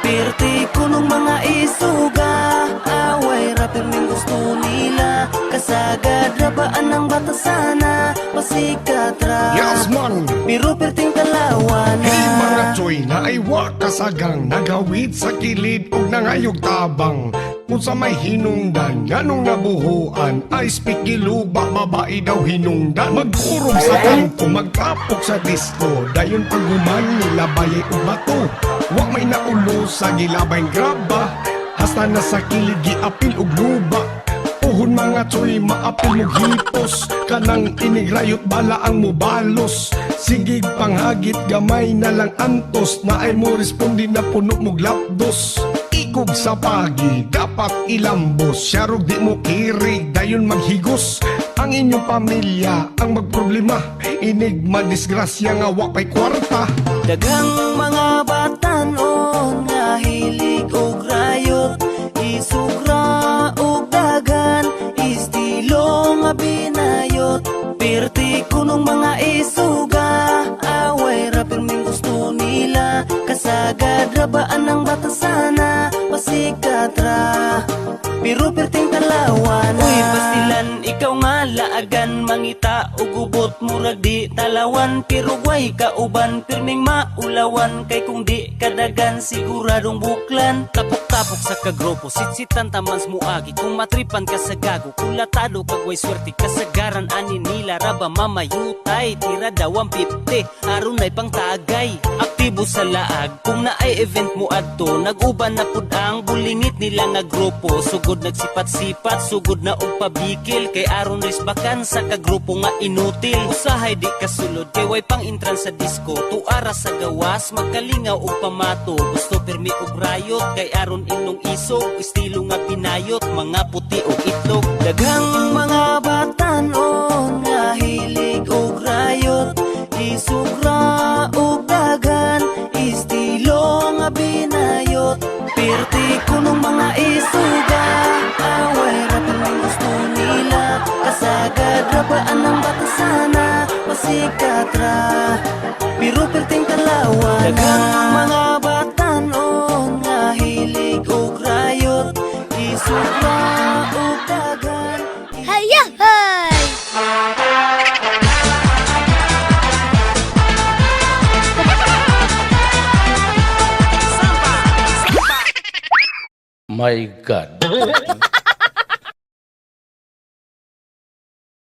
Pirti ko nung mga isuga, away rapper min gusto nila. Kasagad rabaan ng batasana, pasikat ra. Yes man! Pero perting talawana. Hey mga choy na ay wakasagang nagawid sa kilid ug nangayog tabang. Kung sa may hinungdan, ganong nabuhuan ay spikiluba, babae daw hinungdan. Magkurog sa kanto, magtapok sa disco, dayon paguman nila bayay ug bato. Wa may naulo sa gilabay graba, hasta na sa kilid giapil ug luba. Puhon mga choy, maapil mo hipos, kanang inigrayot bala ang mubalos. Sigig panghagit gamay na lang antos, na ay mo respondi na puno mo glapdos. Ikog sa pagi, dapat ilambos, syarog di mo kirig, dayon maghigos. Ang inyong pamilya ang magproblema, inigma disgrasya nga wa pay kwarta. Daghang mga batanon nga hilig og rayot, isugra og dagan, estilo nga binayot. Pirti ko nung mga isuga, away rapper min gusto nila. Kasagad rabaan ng batasana, pasikat ra. Pero perting talawan. Uy, pastilan, ikaw nga laagan, mangita o gubot murag di talawan. Pero way kauban, pirming maulawan, kay kung di kadagan siguradong buklan. Tapok-tapok sa kagrupo, sitsitan tamans muagi. Kung matripan ka sa gago, kulatado kag way swerte. Kasagaran ani nila raba mamayutay, tira daw ang 50, aron ay pang tagay. Aktibo sa laag, kung naay event mo adto, nag-uban na pud ang bulingit nila nga grupo. Sugod nagsipat-sipat, sugod na og pabikil, kay aron risbakan sa kagrupo nga inutil. Usahay di kasulod, kay way pang intran sa disco, tuara sa gawas, magkalingaw og pamato. Gusto permi og rayot, kay aron inong isog, estilo nga pinayot, mga puti og itlog. Daghang mga batanon nga hilig og rayot, isugra og dagan, estilo nga binayot. Pirti ko nung mga isuga, away rapper min gusto nila. Kasagad rabaan ng batasana, pasikat ra. Pero perting talawan. Daghang mga batanon nga hilig og rayot, isugra og dagan. Hayahay! My God.